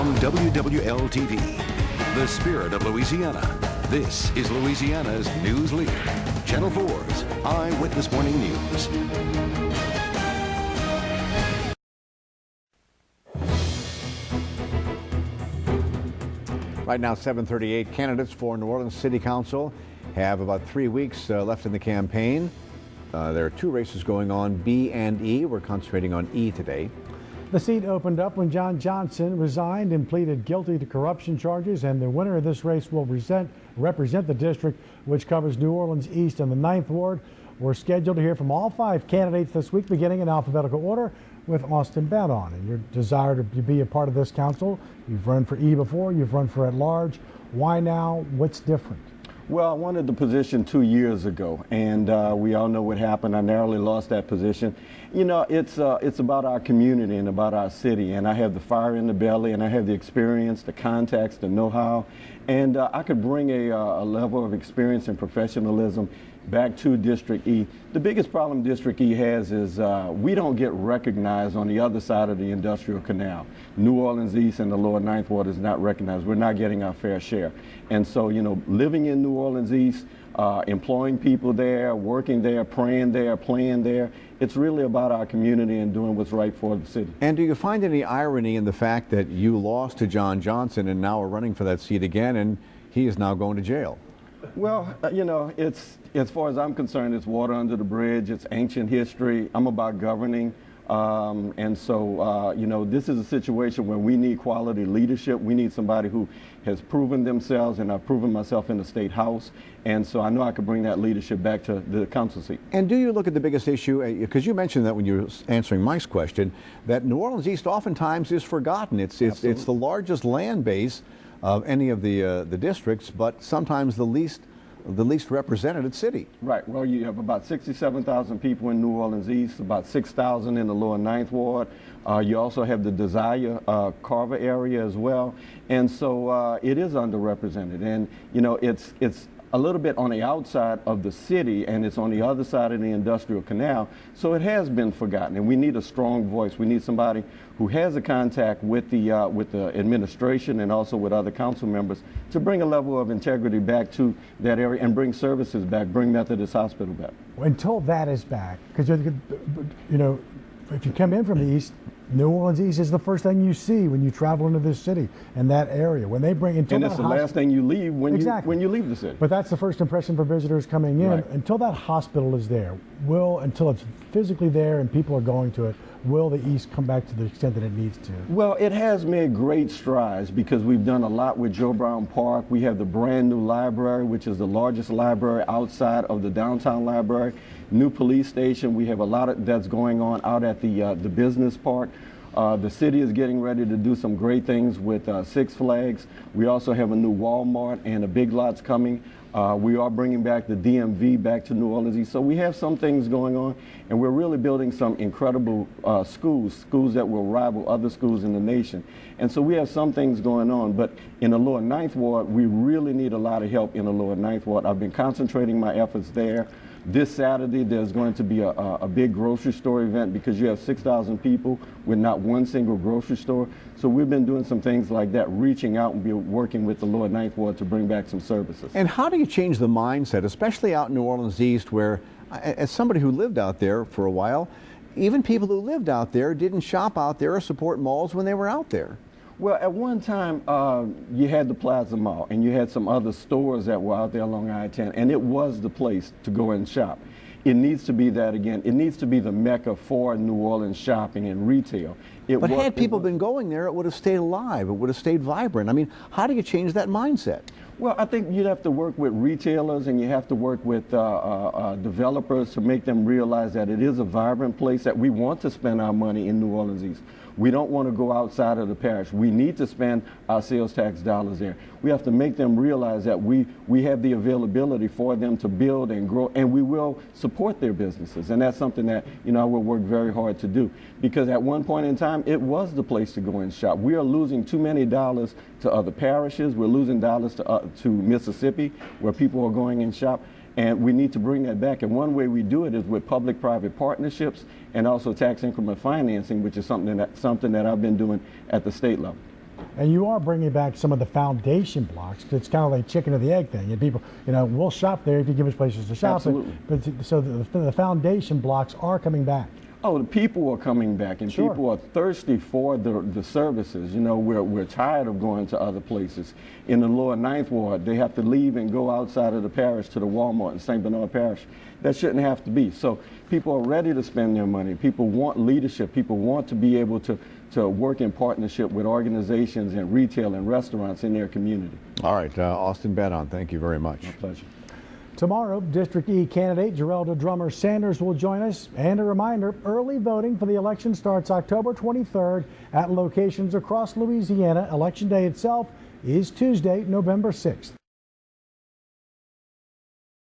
From WWL TV, the spirit of Louisiana, this is Louisiana's news leader, Channel 4's Eyewitness Morning News. Right now, 7:38. Candidates for New Orleans City Council have about 3 weeks left in the campaign. There are two races going on, B and E. We're concentrating on E today. The seat opened up when John Johnson resigned and pleaded guilty to corruption charges, and the winner of this race will represent the district, which covers New Orleans East and the 9th Ward. We're scheduled to hear from all 5 candidates this week, beginning in alphabetical order with Austin Badon. And your desire to be a part of this council, you've run for E before, you've run for at large. Why now? What's different? Well, I wanted the position 2 years ago, and we all know what happened. I narrowly lost that position. You know, it's about our community and about our city, and I have the fire in the belly, and I have the experience, the contacts, the know-how, and I could bring a level of experience and professionalism back to District E. The biggest problem District E has is we don't get recognized on the other side of the industrial canal. New Orleans East and the lower 9th Ward is not recognized. We're not getting our fair share. And so, you know, living in New Orleans East, employing people there, working there, praying there, playing there, it's really about our community and doing what's right for the city. And do you find any irony in the fact that you lost to John Johnson and now are running for that seat again, and he is now going to jail? Well, you know, it's, as far as I'm concerned, it's water under the bridge. It's ancient history. I'm about governing. And so, you know, this is a situation where we need quality leadership. We need somebody who has proven themselves, and I've proven myself in the State House. And so I know I could bring that leadership back to the council seat. And do you look at the biggest issue, because you mentioned that when you were answering Mike's question, that New Orleans East oftentimes is forgotten. It's the largest land base of any of the districts, but sometimes the least represented city. Right. Well, you have about 67,000 people in New Orleans East, about 6,000 in the lower 9th Ward. You also have the Desire Carver area as well. And so it is underrepresented. And, you know, it's a little bit on the outside of the city, and it's on the other side of the industrial canal. So it has been forgotten, and we need a strong voice. We need somebody who has a contact with the administration and also with other council members to bring a level of integrity back to that area and bring services back, bring Methodist Hospital back. Until that is back, because, you know, if you come in from the east, New Orleans East is the first thing you see when you travel into this city and that area. When they bring until and it's the last thing you leave when you leave the city. But that's the first impression for visitors coming in. Right. Until that hospital is there, until it's physically there and people are going to it, will the East come back to the extent that it needs to? Well, it has made great strides because we've done a lot with Joe Brown Park. We have the brand new library, which is the largest library outside of the downtown library. New police station. We have a lot that's going on out at the business park. The city is getting ready to do some great things with Six Flags. We also have a new Walmart and a Big Lots coming. We are bringing back the DMV back to New Orleans East. So we have some things going on, and we're really building some incredible schools that will rival other schools in the nation. And so we have some things going on, but in the lower 9th Ward, we really need a lot of help in the lower 9th Ward. I've been concentrating my efforts there. This Saturday, there's going to be a big grocery store event because you have 6,000 people with not one single grocery store. So we've been doing some things like that, reaching out and be working with the lower 9th Ward to bring back some services. And how do you change the mindset, especially out in New Orleans East, where, as somebody who lived out there for a while, even people who lived out there didn't shop out there or support malls when they were out there? Well, at one time, you had the Plaza Mall, and you had some other stores that were out there along I-10, and it was the place to go and shop. It needs to be that again. It needs to be the mecca for New Orleans shopping and retail. But had people been going there, it would have stayed alive. It would have stayed vibrant. I mean, how do you change that mindset? Well, I think you'd have to work with retailers and you have to work with developers to make them realize that it is a vibrant place, that we want to spend our money in New Orleans East. We don't want to go outside of the parish. We need to spend our sales tax dollars there. We have to make them realize that we have the availability for them to build and grow, and we will support their businesses. And that's something that, you know, I will work very hard to do. Because at one point in time, it was the place to go and shop. We are losing too many dollars to other parishes. We're losing dollars to Mississippi, where people are going and shop. And we need to bring that back. And one way we do it is with public-private partnerships and also tax increment financing, which is something that I've been doing at the state level. And you are bringing back some of the foundation blocks. It's kind of like chicken or the egg thing. And people, we'll shop there if you give us places to shop. Absolutely. But so the foundation blocks are coming back. Oh, the people are coming back, and Sure. people are thirsty for the services. We're tired of going to other places. In the lower Ninth Ward, they have to leave and go outside of the parish to the Walmart in St. Bernard Parish. That shouldn't have to be. So people are ready to spend their money. People want leadership. People want to be able to work in partnership with organizations and retail and restaurants in their community. All right, Austin Badon, thank you very much. My pleasure. Tomorrow, District E candidate Geralda Drummer Sanders will join us. And a reminder, early voting for the election starts October 23rd at locations across Louisiana. Election day itself is Tuesday, November 6th.